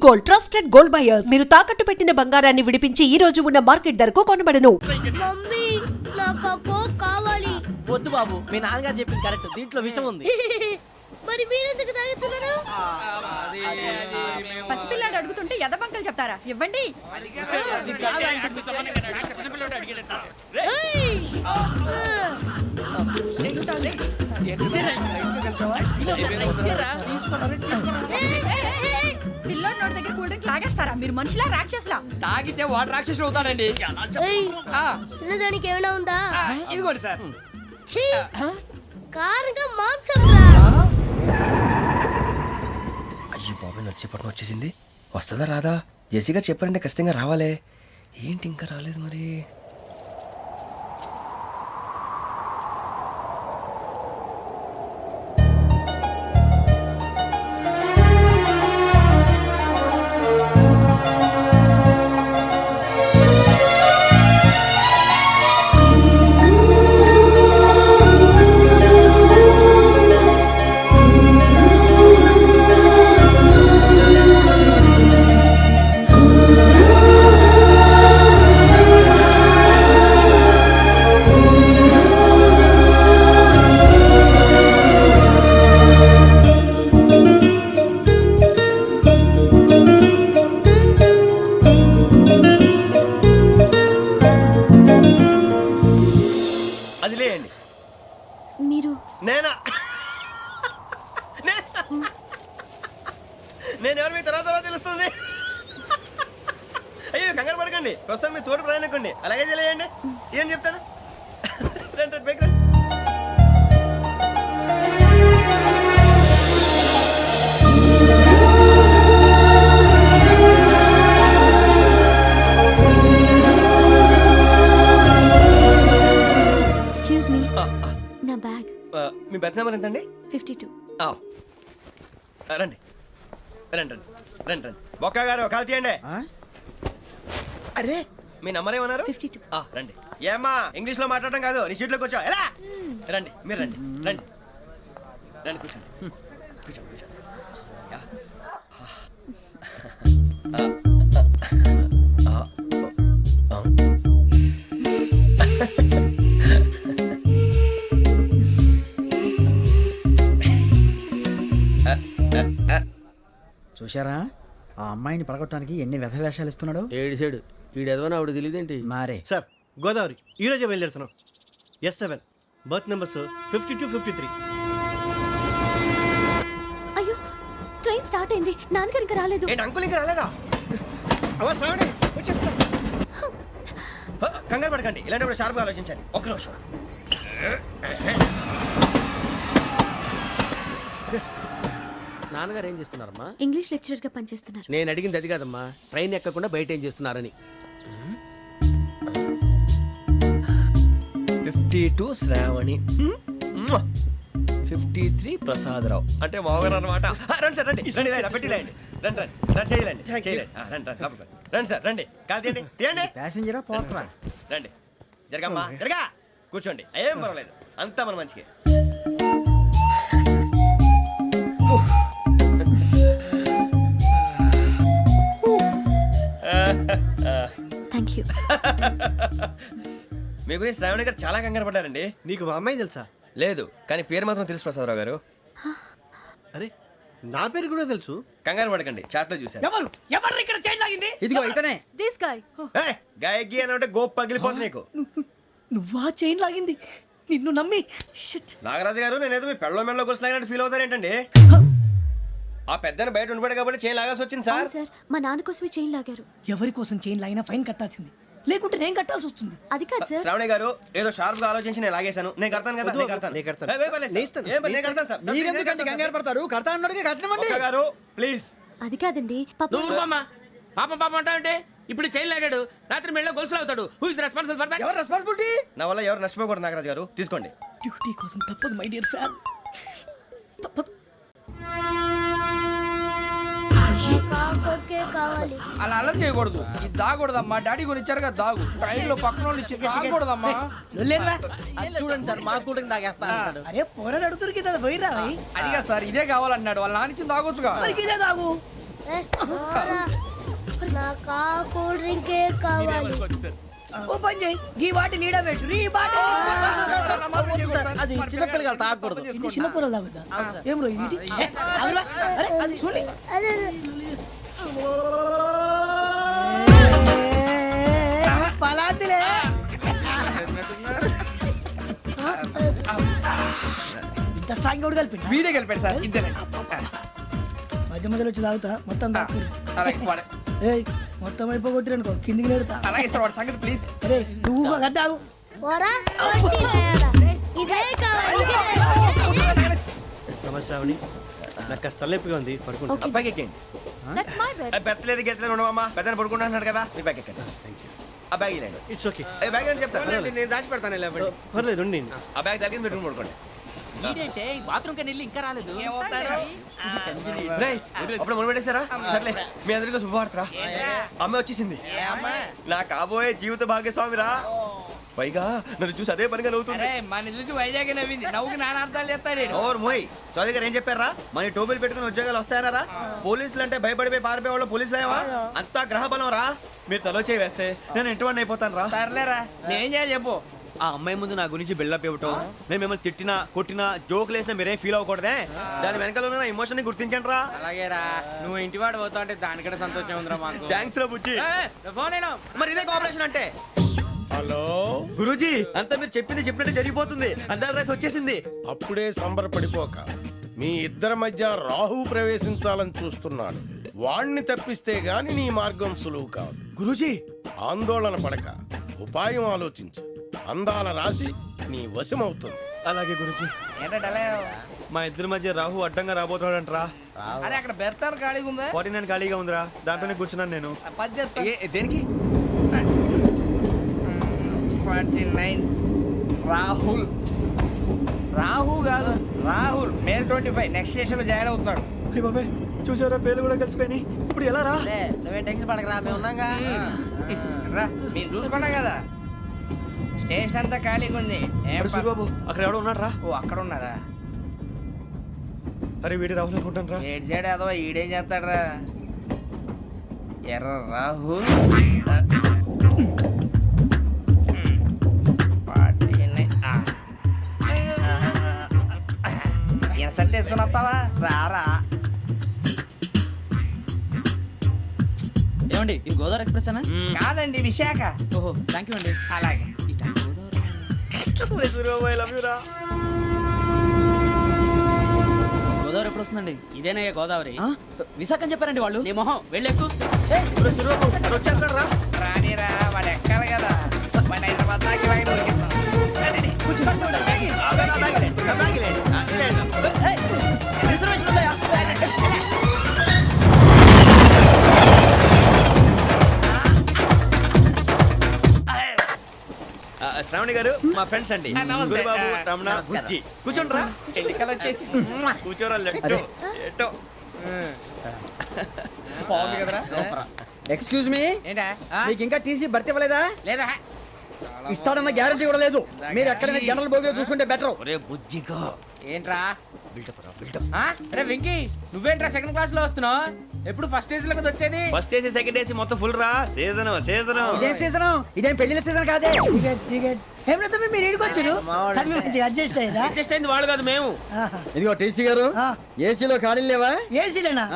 Gold, trusted gold buyers. మీరు తాకట్టు పెట్టిన బంగారాన్ని విడిపించి ఈ రోజు ఉన్న మార్కెట్ ధరకు కొనబడను. మమ్మీ నాకు కోక్ కావాలి. వద్దు బాబు, మీ నాన్నగారు చెప్పింది కరెక్ట్. దీంట్లో విషయం ఉంది. మరి మీరెందుకు తాగుతున్నారు? పసిపిల్లాడు అడుగుతుంటే ఎదబంకలు చెప్తారా? ఇవ్వండి. పిల్లోడి నోటి దగ్గర కూల్ డ్రింక్ లాగేస్తారా? మీరు మనుషులా రాక్షసులా? తాగితే వాడు రాక్షసుడు అవుతాడండి. తినడానికి ఏమైనా ఉందా? ఇదిగోండి సార్. కారంగా మాంసం. అయ్యి బాబు, నడిచేపట్నం వచ్చేసింది. వస్తుందా రాదా? జెసి గారు చెప్పారంటే ఖచ్చితంగా రావాలే. ఏంటి ఇంకా రాలేదు మరి? నేను ఎవరు మీ తర్వాత తెలుస్తుంది. అయ్యో కంగారు పడకండి, ప్రస్తుతం మీ తోటి ప్రయాణకండి. అలాగే తెలియండి. ఏం చెప్తాను. రండి బైక్ రండి. ఎక్స్క్యూజ్ మీ, నా బ్యాగ్. మీ బెత్ నెంబర్ ఎంతండి? 52. రండి రండి రండి రండి రండి. బొక్క గారు కాల్ తీయండి. అరే మీ నంబర్ ఏమన్నారు? 52. రండి. ఏమ్మా ఇంగ్లీష్ లో మాట్లాడడం కాదు, నీ సీట్లో కూర్చో. ఎలా రండి, మీరు రండి రండి రండి, కూర్చోండి కూర్చోండి కూర్చోండి. చూశారా ఆ అమ్మాయిని పడగొట్టడానికి ఎన్ని వ్యధ వేషాలు ఇస్తున్నాడు. ఏడిసాడు ఈడెదవని ఆవిడ తెలియదేంటి. మారే సార్ గోదావరి ఈరోజే బయలుదేరుతున్నాం. S7 berth numbers 52, 53. అయ్యో ట్రైన్ స్టార్ట్ అయింది. నాన్నగారు ఇంకా రాలేదు. ఏంటి అంకుల్ ఇంకా రాలేదా? కంగారు పడకండి, ఇలాంటప్పుడు షార్ప్గా ఆలోచించాలి. ఒక్క నిమిషం. నాన్నగారు ఏం చేస్తున్నారమ్మా? ఇంగ్లీష్ లెక్చరర్ గా పనిచేస్తున్నారు. నేను అడిగింది అది కాదమ్మా, ట్రైన్ ఎక్కకుండా బయట ఏం చేస్తున్నారని. 52 శ్రావణి, 53 ప్రసాదరావు అంటే మామగారు అనమాట. రండి సార్ రండి రండి, ఇలా పెట్టి లేండి. రండి రండి రండి, చేయలేండి చేయలేండి. రండి రండి లోపలికి రండి సార్, రండి కాదు తీయండి తీయండి. ప్యాసింజరా పోట్రా. రండి జరగమ్మా జరగా, కూర్చోండి. ఏం పర్వాలేదు, అంతా మన మంచిగా. Thank you. మీ గురించి శ్రావణి గారు చాలా కంగారు పడ్డారండి. నీకు మా అమ్మాయి తెలుసా? లేదు, కానీ పేరు మాత్రం తెలుసు ప్రసాదరావు గారు. అరే నా పేరు కూడా తెలుసు. కంగారు పడకండి, చాట్ లో చూసాను. ఎవరు ఇక్కడ చైన్ లాగింది? ఇదిగో అయితేనే దిస్ గాయ్. గాయకి అని అంటే గోప్ పగిలిపోతుంది నీకు. నువ్వా చైన్ లాగింది? నిన్ను నమ్మి. నాగరాజు గారు, నేనేదో మీ పెళ్ళ మెళ్ళలో గురిసిలాగినట్టు ఫీల్ అవుతారేంటండి? ఆ పెద్దని బయట ఉండిపోయాడు కాబట్టి చైన్ లాగాల్సి వచ్చింది సార్. సార్ మా నాన్న కోసమే చైన్ లాగారు. ఎవరి కోసం చైన్ లాగినా ఫైన్ కట్టాల్సింది, లేకుంటే నేను కట్టాల్సి వస్తుంది. అది కాదు సార్. శ్రావణి గారు ఏదో షార్ప్ గా ఆలోచించి నేను లాగేశాను. నేను కడతాను కదా, నేను కడతాను. నేను కడతాను సార్. మీరెందుకంటే కంగారు పడతారు? కడతా అన్నాడుగా కట్టమండి. గారు ప్లీజ్. అది కాదండి పాప. నువ్వు ఊరుకోమ్మా. పాపం పాపం అంటావంటే ఇప్పుడు చైన్ లాగాడు, రాత్రి మెళ్ళ గొలుసులు అవుతాడు. Who is responsible for that? ఎవరు రెస్పాన్సిబిలిటీ? నా వల్ల ఎవరు నష్టపోకూడదు నాగరాజు గారు, తీసుకోండి. డ్యూటీ కోసం తప్పదు మై డియర్ ఫ్యాన్, తప్పదు. కావాలి. అలా అల్లరి చేయకూడదు. ఇది దాగకూడదమ్మా. డాడీ కొని ఇచ్చారు కదా దాగు. ట్రైన్ లో పక్కన వాళ్ళు ఇచ్చి దాగకూడదమ్మా. చూడండి సార్, మా కూడా తాగేస్తా. అరే పోరాడు అడుగుతారు కదా, పోయిరా. అదిగా సార్, ఇదే కావాలన్నాడు. వాళ్ళ నానిచ్చింది తాగొచ్చుగా. ఇదే తాగు. నాకు ఆ కూల్ డ్రింకే కావాలి. ఓ పని చేయి ఈ బాటిల్ ఈడ పెట్టు ఈ బాటిల్ అది చిన్నపిల్లగా తాగకూడదు. ఇది చిన్న పొరలు తాగుతా ఏం రో ఇది అవునా? అరే అది చూడండి అదే పలాతిలే ఇంత స్ట్రాంగ్ కూడా కలిపి వీడే గెలిపాడు సార్ ఇద్దరే మధ్య మధ్యలో వచ్చి తాగుతా మొత్తం తాగు అలాగే వాడు. ఏయ్ మొత్తం అయిపోగొట్టిరనుకో కిందికి నేడుతా అలాగే సార్ వాడు సంగతి ప్లీజ్. అరే నువ్వు కదా తాగు పోరా వట్టి తేడా. ఇదే కావాలి ఇదే. నమస్తే ఆవిడ నాకు కాస్త తలెప్పిగా ఉంది పడుకుంటా అబ్బాయికి ఎక్కండి. That's my bed. పెట్టలేదు గెట్టలేదు ఉండవమ్మా పెద్దని పడుకుంటున్నాడు కదా మీ బ్యాగ్ ఎక్కండి. ఆ బ్యాగ్ ఇలాండి ఇట్స్ ఓకే బ్యాగ్ అని చెప్తాను నేను దాచి పెడతాను పర్లేదు ఉండి ఆ బ్యాగ్ తగ్గింది పెట్టుకుని పడుకోండి. రేయ్, అప్పుడు మొదలు పెట్టేశారా? సర్లే మీ అందరికీ శుభవార్తరా. అమ్మ వచ్చేసింది. నా కాబోయే జీవిత భాగ్యస్వామిరా. పైగా నన్ను చూసి అదే పనిగా నవ్వుతుంది. మన చూసి వైజాగ్ నవ్వింది నవ్వుకి నాన్న అర్థాలు చెప్తాడు. ఓర్ మోయ్ చౌదరి గారు ఏం చెప్పారా? మన టోబీలు పెట్టుకుని ఉద్యోగాలు వస్తాయనరా? పోలీసులు అంటే భయపడిపోయి పారిపోయే వాళ్ళు పోలీసులు ఏవా? అంతా గ్రహ బలం రా. మీరు తలో చేయి వేస్తే నేను ఇంటివాడిని అయిపోతాను రా. సర్లేరా నేనేం చేయాలి చెప్పు. ఆ అమ్మాయి ముందు నా గురించి బిల్డప్ ఇవ్వటం, నేను మిమ్మల్ని తిట్టినా కొట్టినా జోకులు వేసినా మీరేం ఫీల్ అవ్వకూడదే. దాని వెనకాల ఉన్న ఎమోషన్ ని గుర్తించండి రా. అలాగేరా నువ్వు ఇంటి వాడు పోతా అంటే దానికంటే సంతోషం ఉందిరా మాకు. థ్యాంక్స్ రా బుజ్జి. ఫోన్ అయినా మరి ఇదే కోఆపరేషన్ అంటే. హలో గురూజీ అంతా మీరు చెప్పింది చెప్పినట్టు జరిగిపోతుంది. అందాల రైస్ వచ్చేసింది. అప్పుడే సంబరపడిపోక మీ ఇద్దరి మధ్య రాహు ప్రవేశించాలని చూస్తున్నాడు. వాణ్ణి తప్పిస్తే గాని నీ మార్గం సులువు కాదు. గురూజీ ఆందోళన పడక ఉపాయం ఆలోచించు. అందాల రాశి నీ వశమవుతుంది. అలాగే గురూజీ. ఏంటంటే మా ఇద్దరి మధ్య రాహు అడ్డంగా రాబోతున్నాడంట్రా. అరే అక్కడ బెర్తాను ఖాళీగా ఉందా? 49 ఖాళీగా ఉందిరా, దాంట్లోనే కూర్చున్నాను నేను. పది చెప్తా. దేనికి? 49 రాహుల్. రాహు కాదు రాహుల్. మే 25 నెక్స్ట్ స్టేషన్ లో జాయిన్ అవుతున్నాడు. హే బాబే చూసారా పేర్లు కూడా కలిసిపోయినాయి. ఇప్పుడు ఎలా రా? నువ్వేం టెన్షన్ పడకరా మేము ఉన్నాగా. రా మీరు చూసుకున్నా కదా స్టేషన్ అంతా ఖాళీగా ఉంది. ఏం అరే సూరిబాబు అక్కడ ఎవడో ఉన్నాడు రా. ఓ అక్కడ ఉన్నారా? అరే వీడి రాహుల్ అనుకుంటాను రా. ఏడు సైడ్ అదో ఈడేం చేస్తాడరా? ఎర్ర రాహుల్. ఇన్సల్ట్ వేసుకుని వస్తావా? రారా. ఏమండి ఇది గోదావరి ఎక్స్ప్రెస్ అనా? కాదండి విశాఖ. ఓహో థ్యాంక్ యూ అండి. అలాగే సూరిబాబు ఐ లవ్ యు రా. గోదావరి ఎప్పుడు వస్తుందండి? ఇదేనయ్య గోదావరి. విశాఖ అని చెప్పారండి వాళ్ళు. నీ మొహం వెళ్ళెక్కు. వచ్చేస్తాడు రా. రానిరా వాడు ఎక్కాలి కదా. వాడు హైదరాబాద్ దాకా ఇలాగే దొరికిస్తాం. రండి, కూర్చోండి. రిజర్వేషన్ ఉందా? శ్రావణి గారు మా ఫ్రెండ్స్ అండి. నమస్తే. సూరిబాబు రమణ బుజ్జి. కూర్చోండి రా. ఎన్నికలు వచ్చేసి కూర్చోరా లెట్టో ఎట్టో. బాగుంది కదరా? ఎక్స్క్యూజ్ మీ, ఏంటా? మీకు ఇంకా టీసీ భర్తీ ఇవ్వలేదా? లేదా ఇస్తాడన్న గ్యారంటీ కూడా లేదు. మీరు ఎక్కడైనా జనరల్ బోగిలో చూసుకుంటే బెటర్. ఒరే బుజ్జిగా ఏంట్రా? బిల్డప్ రా బిల్డప్. అరే వెంకీ నువ్వేంట్రా సెకండ్ క్లాస్ లో వస్తున్నావు? ఎప్పుడు ఫస్ట్ ఏజ్ లో కదా వచ్చేది? ఫస్ట్ ఏసీ సెకండ్ ఏసీ మొత్తం ఫుల్ రా. Season season. ఇదేం సీజన్? ఇదేం పెళ్లిన సీజన్ కాదే. టికెట్ టికెట్ ఏం లేదు మీరు ఇడికి వచ్చారు మంచిగా అడ్జస్ట్ అయ్యారా? అడ్జస్ట్ అయింది వాళ్ళు కాదు మేము. ఇదిగో టీసీ గారు ఏసీలో ఖాళీ లేవా? ఏసీలేనా?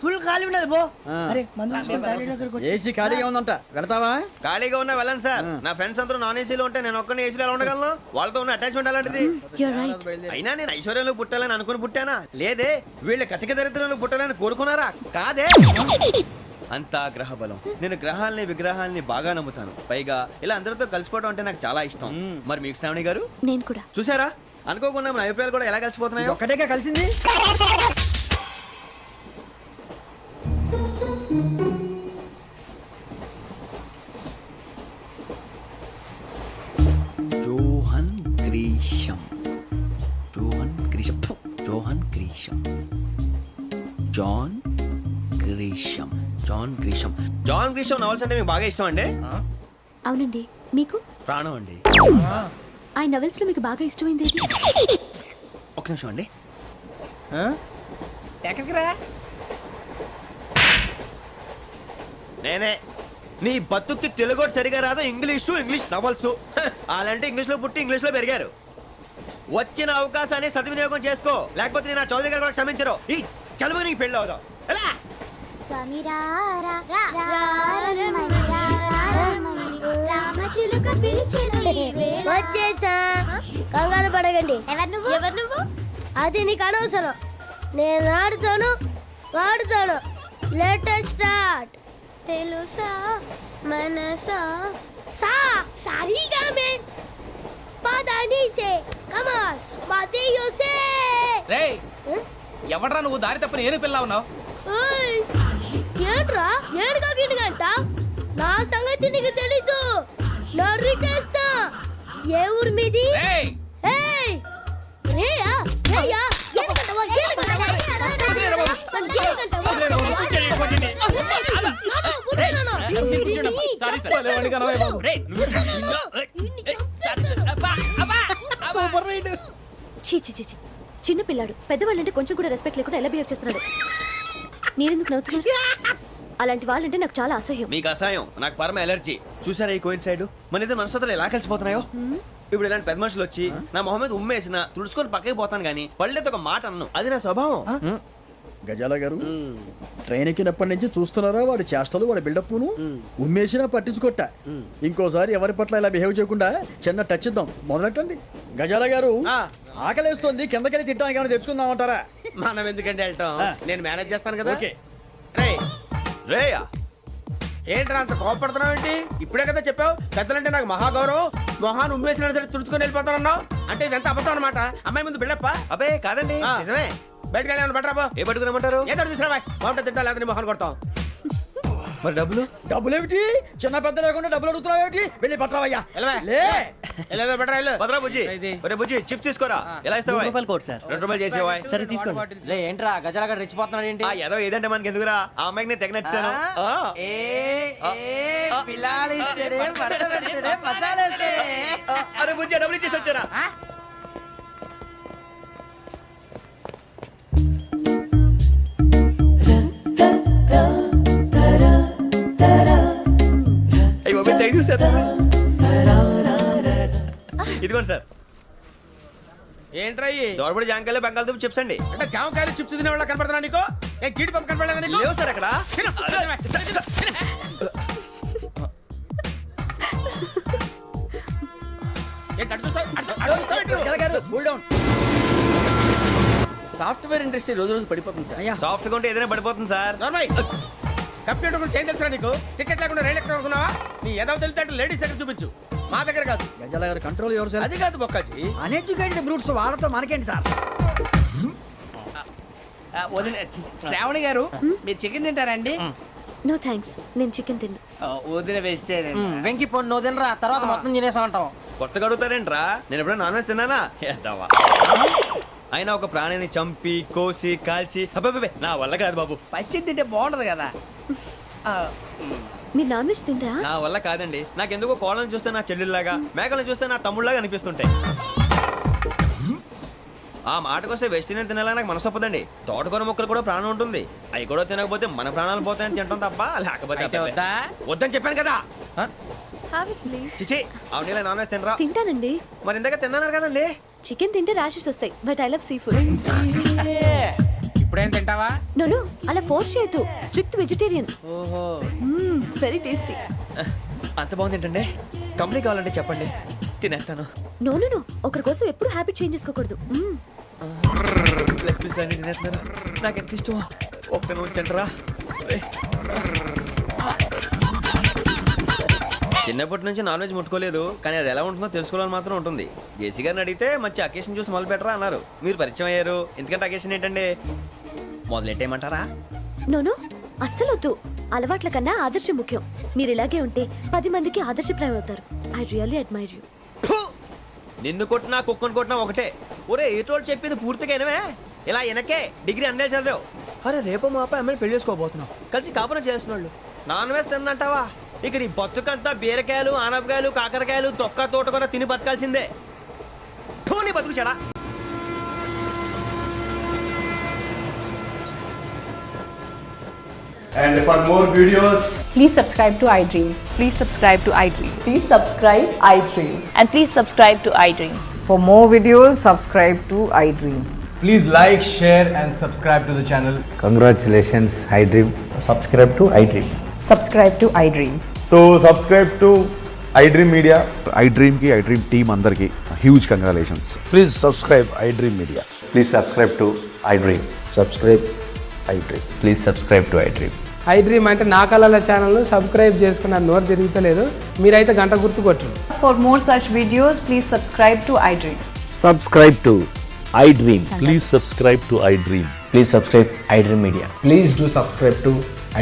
ఫుల్ ఖాళీ ఉన్నది బో. అరే మందు ఏసీ ఖాళీగా ఉందంట, వెళతావా? ఖాళీగా ఉన్నా వెళ్ళండి సార్. నా ఫ్రెండ్స్ అందరూ నాన్ ఏసీలో ఉంటే నేను ఒక్కనే ఏసీలో ఎలా ఉండగలను? వాళ్ళతో ఉన్న అటాచ్మెంట్ అలాంటిది. You're right. అయినా నేను ఐశ్వర్యంలో పుట్టాలని అనుకుని పుట్టానా? లేదే. వీళ్ళ కటిక దరిద్రంలో పుట్టాలని కోరుకున్నారా? కాదే. అంతా గ్రహ బలం. నేను గ్రహాలని విగ్రహాలని బాగా నమ్ముతాను. పైగా ఇలా అందరితో కలిసిపోవడం అంటే నాకు చాలా ఇష్టం. మరి మీకు శ్రావణి గారు? నేను కూడా. చూసారా అనుకోకుండా మన అభిప్రాయాలు కూడా ఎలా కలిసిపోతున్నాయో. ఒక్కటేగా కలిసింది. John Grisham. John Grisham. John Grisham. John Grisham. John Grisham. John Grisham novels అంటే మీకు బాగా ఇష్టం అండి? అవునండి. మీకు? ప్రాణం అండి. ఆ నవెల్స్ లో మీకు బాగా ఇష్టమైంది ఏది? ఒక నిమిషం అండి. ఎక్కడికి రా? నేనే. నీ బతుక్కి తెలుగు సరిగా రాదు, ఇంగ్లీష్ నవల్స్. అలాంటి ఇంగ్లీష్లో పుట్టి ఇంగ్లీష్లో పెరిగారు. వచ్చిన అవకాశాన్ని సద్వినియోగం చేసుకో, లేకపోతే నేను ఆ చౌదరి గారు కూడా క్షమించరు. ఈ చదువు నీకు పెళ్ళి అవుదాం. ఎలా? వచ్చేసా, కంగారు పడగండి. ఎవరు నువ్వు? అది నీకు అనవసరం. నేను ఆడుతాను, వాడుతాను. Latest start. తెలుసా మనసా సా సారీగా మే పదని సే కమాన్ మాతియో సే. రేయ్ ఎవడ్రా నువ్వు దారి తప్పని ఏను పిల్ల ఉన్నావు? ఓయ్ ఏంట్రా ఏడుగా గిడుగంట? నా సంగతి నీకు తెలీదు. నరికేస్తా. ఏ ఊరు మీది? రేయ్ ఏయ్ రేయా రేయా ఏడుగంటవా ఏడుగంటవా చీ చిన్న పిల్లాడు పెద్దవాళ్ళంటే కొంచెం కూడా రెస్పెక్ట్ లేకుండా ఎలా బిహేవ్ చేస్తున్నాడు. మీరెందుకు నవ్వుతున్నారు? అలాంటి వాళ్ళంటే నాకు చాలా అసహ్యం. మీకు అసహాయం, నాకు పరమ ఎలర్జీ. చూసారా ఈ కోయిన్సైడ్? మన ఇద్దరు మనస్తత్వాలు ఎలా కలిసిపోతున్నాయో. ఇప్పుడు ఇలాంటి పెద్ద మనుషులు వచ్చి నా మొహం మీద ఉమ్మేసిన తుడుచుకొని పక్కకి పోతాను కానీ పళ్ళేతో ఒక మాట అన్ను. అది నా స్వభావం. గజాల గారు ట్రైన్ ఎక్కినప్పటి నుంచి చూస్తున్నారా వాడి చేష్టలు, వాడి బిల్డప్ను. ఉమ్మేసినా పట్టించుకోట. ఇంకోసారి ఎవరి పట్ల ఇలా బిహేవ్ చేయకుండా చిన్న టచ్ ఇద్దాం. మొదలెట్టండి. గజాల గారు ఆకలేస్తోంది, కిందకెళ్ళి తిట్టడానికి ఏమైనా తెచ్చుకుందామంటారా? మనం ఎందుకంటే వెళ్తాం, నేను మేనేజ్ చేస్తాను కదా. ఓకే. రేయా ఏంట్రా అంత కోపడుతున్నావు ఏంటి? ఇప్పుడే కదా చెప్పావు పెద్దలంటే నాకు మహాగౌరవం, మొహాన్ని ఉమ్మేసిన సరే తుడుచుకొని వెళ్ళిపోతానన్నావు. అంటే ఇదంతా అబద్ధం అనమాట. అమ్మాయి ముందు బిళ్ళప్ప. అబ్బే కాదండి, నిజమే. బయటకు వెళ్ళాను బట్రాబో. ఏ పట్టుకురమ్మంటారు? ఏదో తీసుకురా బాగుంటుంది, తింటా లేదని మొహాన్ని కొడతాం. మరి డబ్బులు? డబ్బులేమిటి? చిన్న పెద్ద లేకుండా డబ్బులు అడుగుతున్నావు ఏమిటి? వెళ్ళి పట్టరావయ్యా. వెళ్ళేదో బట్రా వెళ్ళు. భద్రా బుజ్జి, ఒరే బుజ్జి చిప్స్ తీసుకోరా. ఎలా ఇస్తావా? Court sir. 2 రూపాయలు చేసేవా? సరే తీసుకోండి. ఏంట్రా గజాల రెచ్చిపోతున్నాడు ఏంటి? ఏదో ఏదంటే మనకి ఎందుకురా, ఆ అమ్మాయికి నేను తెగ నచ్చాను. అరే బుజ్జి డబ్బులు ఇచ్చేసి వచ్చారా? ఇదిగోండి సార్. ఏంట్రా దోరబడి జాంకాయలు బంగాళదుంప చిప్స్ అండి. అంటే జామకాయలు చిప్స్ తినే వాళ్ళ కనపడుతున్నా నీకు? ఏ గీడి పంపు కనపడలేదా నీకు? లేవు సార్ అక్కడ. సాఫ్ట్వేర్ ఇండస్ట్రీ రోజు రోజు పడిపోతుంది సార్. సాఫ్ట్ గా ఉంటే ఏదైనా పడిపోతుంది సార్. కంప్యూటర్ కూడా చేంజ్ తెలుసా నీకు? టికెట్ లేకుండా రైలు ఎక్కడ అనుకున్నావా? నీ ఏదో తెలితే లేడీస్ దగ్గర చూపించు, మా దగ్గర కాదు. గజాల గారు కంట్రోల్ ఎవరు సార్? అది కాదు బొక్కాజీ. అన్ఎడ్యుకేటెడ్ బ్రూట్స్ వాడతో మనకేంటి సార్? శ్రావణి గారు మీరు చికెన్ తింటారండి? నో థ్యాంక్స్, నేను చికెన్ తిన్నా. వదిన వెజిటేరియన్. వెంకి పొన్ను నువ్వు తినరా, తర్వాత మొత్తం తినేసా ఉంటాం. కొత్తగా అడుగుతారేంట్రా? నేను ఎప్పుడైనా నాన్ వెజ్ తిన్నానా? ఎద్దావా. అయినా ఒక ప్రాణిని చంపి కోసి కాల్చి అబ్బబ్బే నా వల్ల కాదు బాబు. పచ్చి తింటే బాగుంటది కదా. మీరు నాన్ వెజ్ తినరా? నా వల్ల కాదండి. నాకెందుకో కోళ్ళని చూస్తే నా చెల్లెళ్ళలాగా, మేకలను చూస్తే నా తమ్ముళ్ళలాగా అనిపిస్తుంటాయి. ఆ మాటకొస్తే వెజిటేరియన్ తినాలని నాకు మనసు ఒప్పదండి. తోటకూర మొక్కలు కూడా ప్రాణం ఉంటుంది. అవి కూడా తినకపోతే మన ప్రాణాలు పోతాయని తింటాం తప్ప, లేకపోతే వద్దని చెప్పాను కదా. చిచి అవునీ నాన్ వెజ్ తినరా? తింటానండి. మరి ఇందాక తిన్నాను కదండి. చికెన్ తింటే ర్యాషెస్ వస్తాయి, but I love sea food. ఇప్పుడేం తింటావా? నో అలా ఫోర్స్ చేయొద్దు. Strict vegetarian. ఓహో, వెరీ టేస్టీ. అంత బాగుంది ఏంటండి? కంప్లీట్ కావాలంటే చెప్పండి, తినేస్తాను. నో ఒకరి కోసం ఎప్పుడు హ్యాబిట్ చేంజ్ చేసుకోకూడదు. లెగ్ పీస్ అన్ని తినేస్తున్నారు. నాకు ఎంత ఇష్టమో. ఒకటి ఉంచండిరా. చిన్నప్పటి నుంచి నాన్ వెజ్ ముట్టుకోలేదు, కానీ అది ఎలా ఉంటుందో తెలుసుకోవాలని మాత్రం ఉంటుంది. జేసీ గారిని అడిగితే మంచి అకేషన్ చూసి మొదలు పెట్టరా అన్నారు. మీరు పరిచయం అయ్యారు, ఎందుకంటే అకేషన్ ఏంటండి? మొదలెట్టేయమంటారా? నో అస్సలు వద్దు. అలవాట్ల కన్నా ఆదర్శం ముఖ్యం. మీరు ఇలాగే ఉంటే 10 మందికి ఆదర్శప్రాయం అవుతారు. I really admire you. నిన్ను కొట్టినా కుక్కను కొట్టినా ఒకటే. ఒరే ఏటోళ్ళు చెప్పింది పూర్తిగా వినవే. ఇలా వెనకే డిగ్రీ అన్నే చదివావు. అరే రేపు మా అబ్బాయి అమ్మాయిని పెళ్లి చేసుకోబోతున్నావు, కలిసి కాపురం చేసిన వాళ్ళు. నాన్ వెజ్ తిన్నంటావా? ఇక నీ బతుకంతా బీరకాయలు, ఆనపకాయలు, కాకరకాయలు, తొక్క తోట కూడా తిని బతకాల్సిందే. నీ బతుకు చెడా. And for more videos, Please subscribe to iDream. Please subscribe to iDream. Please subscribe iDream. And please subscribe to iDream. For more videos, subscribe to iDream. Please like, share and subscribe to the channel. Congratulations iDream. Subscribe to iDream. Subscribe to iDream. So subscribe to iDream Media. iDream కి iDream team అందరికి huge congratulations. Please subscribe I dream media. Please subscribe to iDream. Subscribe I dream. Please subscribe to iDream. iDream అంటే నా కళల channel subscribe చేసుకున్న నోరు తిరుగుతలేదు. మీరైతే గంట గుర్తు కొట్టండి. For more such videos, please subscribe to iDream. Subscribe to iDream. Please subscribe to iDream. Please subscribe iDream media. Please do subscribe to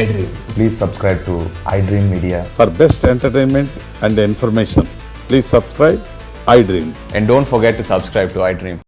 iDream. Please subscribe to iDream media. For best entertainment and information please subscribe iDream. And don't forget to subscribe to iDream.